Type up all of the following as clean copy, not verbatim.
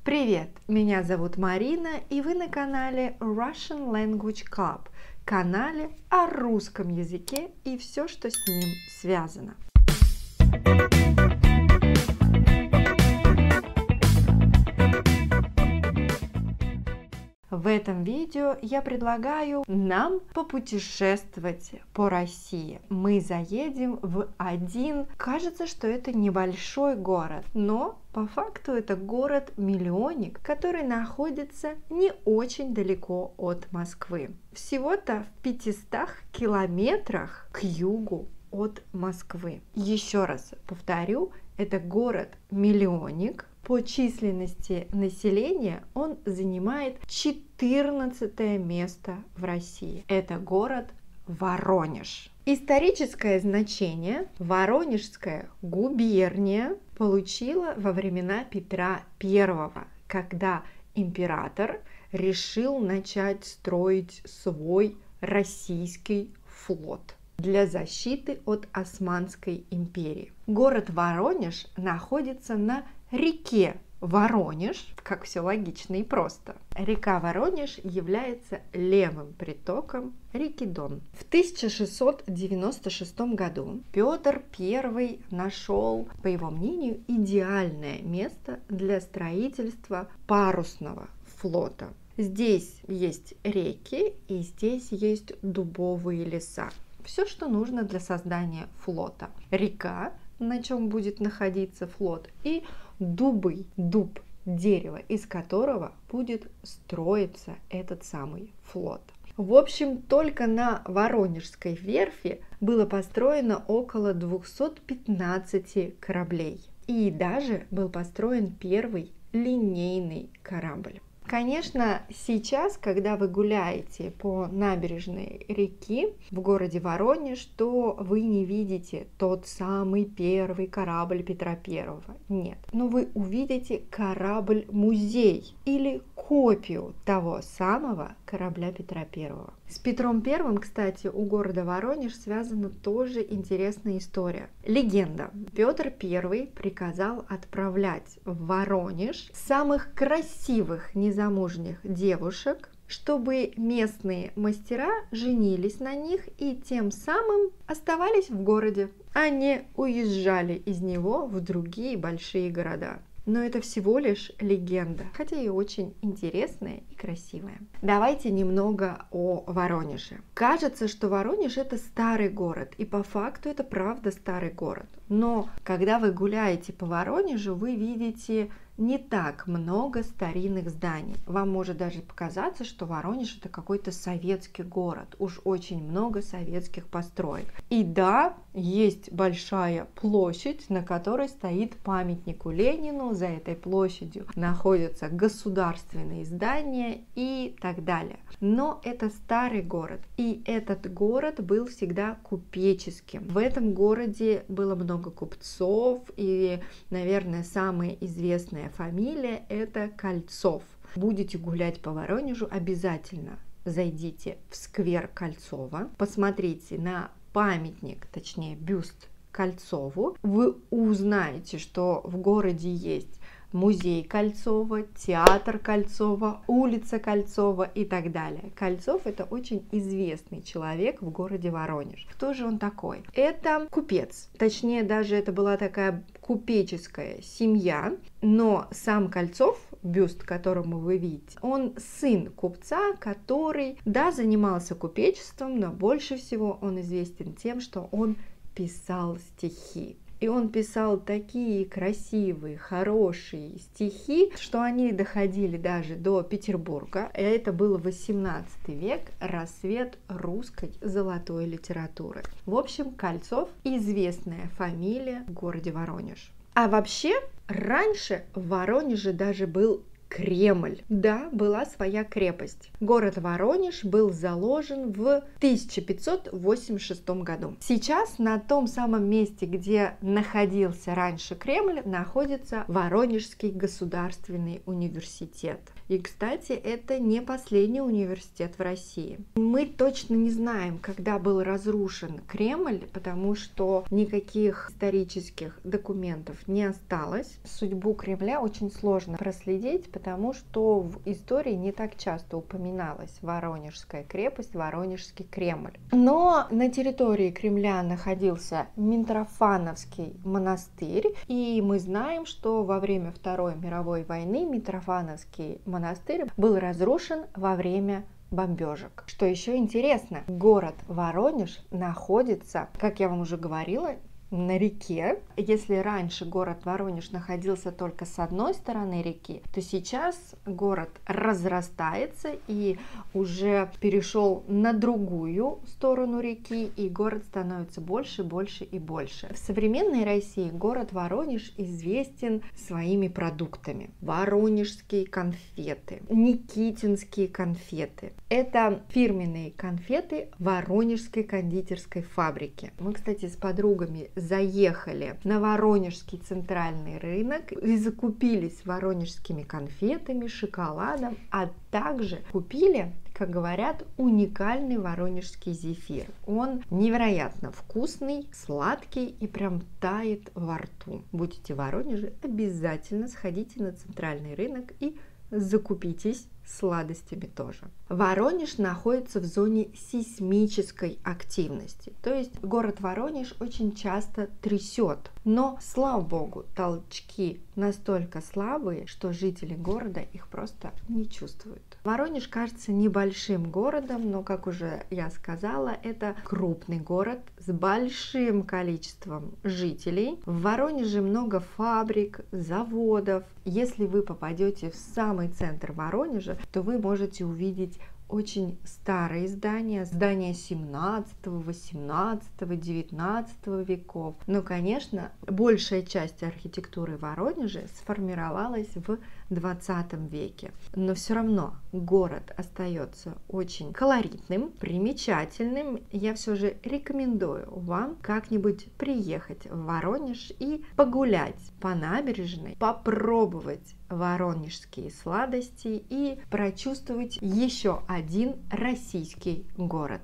Привет! Меня зовут Марина, и вы на канале Russian Language Club, канале о русском языке и все, что с ним связано. В этом видео я предлагаю нам попутешествовать по России. Мы заедем в один, кажется, что это небольшой город, но по факту это город-миллионник, который находится не очень далеко от Москвы. Всего-то в 500 километрах к югу от Москвы. Еще раз повторю, это город-миллионник. По численности населения он занимает 14 место в России. Это город Воронеж. Историческое значение Воронежская губерния получила во времена Петра I, когда император решил начать строить свой российский флот для защиты от Османской империи. Город Воронеж находится на реке Воронеж, как все логично и просто. Река Воронеж является левым притоком реки Дон. В 1696 году Петр I нашел, по его мнению, идеальное место для строительства парусного флота. Здесь есть реки и здесь есть дубовые леса. Все, что нужно для создания флота. Река, на чем будет находиться флот, и дубы, дуб, дерево, из которого будет строиться этот самый флот. В общем, только на Воронежской верфи было построено около 215 кораблей. И даже был построен первый линейный корабль. Конечно, сейчас, когда вы гуляете по набережной реки в городе Воронеж, то вы не видите тот самый первый корабль Петра I. Нет, но вы увидите корабль-музей или копию того самого корабля Петра I. С Петром I, кстати, у города Воронеж связана тоже интересная история. Легенда. Петр I приказал отправлять в Воронеж самых красивых незамужних девушек, чтобы местные мастера женились на них и тем самым оставались в городе, а не уезжали из него в другие большие города. Но это всего лишь легенда, хотя и очень интересная и красивая. Давайте немного о Воронеже. Кажется, что Воронеж это старый город, и по факту это правда старый город. Но когда вы гуляете по Воронежу, вы видите не так много старинных зданий. Вам может даже показаться, что Воронеж это какой-то советский город. Уж очень много советских построек. И да, есть большая площадь, на которой стоит памятнику Ленину. За этой площадью находятся государственные здания и так далее. Но это старый город. И этот город был всегда купеческим. В этом городе было много купцов. И, наверное, самая известная фамилия это Кольцов. Будете гулять по Воронежу, обязательно зайдите в сквер Кольцова, посмотрите на памятник, точнее бюст Кольцову. Вы узнаете, что в городе есть музей Кольцова, театр Кольцова, улица Кольцова и так далее. Кольцов это очень известный человек в городе Воронеж. Кто же он такой? Это купец, точнее даже это была такая купеческая семья, но сам Кольцов, бюст, которому вы видите, он сын купца, который, да, занимался купечеством, но больше всего он известен тем, что он писал стихи. И он писал такие красивые, хорошие стихи, что они доходили даже до Петербурга. И это был 18 век, рассвет русской золотой литературы. В общем, Кольцов – известная фамилия в городе Воронеж. А вообще, раньше в Воронеже даже был Кремль. Да, была своя крепость. Город Воронеж был заложен в 1586 году. Сейчас на том самом месте, где находился раньше Кремль, находится Воронежский государственный университет. И, кстати, это не последний университет в России. Мы точно не знаем, когда был разрушен Кремль, потому что никаких исторических документов не осталось. Судьбу Кремля очень сложно проследить, потому что в истории не так часто упоминалась Воронежская крепость, Воронежский Кремль. Но на территории Кремля находился Митрофановский монастырь, и мы знаем, что во время Второй мировой войны Митрофановский монастырь был разрушен во время бомбежек. Что еще интересно, город Воронеж находится, как я вам уже говорила, на реке. Если раньше город Воронеж находился только с одной стороны реки, то сейчас город разрастается и уже перешел на другую сторону реки, и город становится больше, больше и больше. В современной России город Воронеж известен своими продуктами. Воронежские конфеты, никитинские конфеты. Это фирменные конфеты Воронежской кондитерской фабрики. Мы, кстати, с подругами заехали на Воронежский центральный рынок и закупились воронежскими конфетами, шоколадом, а также купили, как говорят, уникальный воронежский зефир. Он невероятно вкусный, сладкий и прям тает во рту. Будете в Воронеже, обязательно сходите на центральный рынок и закупитесь сладостями тоже. Воронеж находится в зоне сейсмической активности, то есть город Воронеж очень часто трясет, но, слава богу, толчки настолько слабые, что жители города их просто не чувствуют. Воронеж кажется небольшим городом, но, как уже я сказала, это крупный город с большим количеством жителей. В Воронеже много фабрик, заводов. Если вы попадете в самый центр Воронежа, то вы можете увидеть очень старые здания, здания 17, 18, 19 веков. Но, конечно, большая часть архитектуры Воронежа сформировалась в 20 веке. Но все равно город остается очень колоритным, примечательным. Я все же рекомендую вам как-нибудь приехать в Воронеж и погулять по набережной, попробовать воронежские сладости и прочувствовать еще один российский город.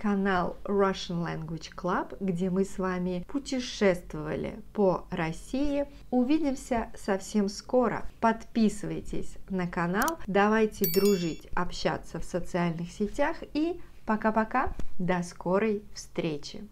канал Russian Language Club, где мы с вами путешествовали по России. Увидимся совсем скоро. Подписывайтесь на канал, давайте дружить, общаться в социальных сетях и пока-пока, до скорой встречи!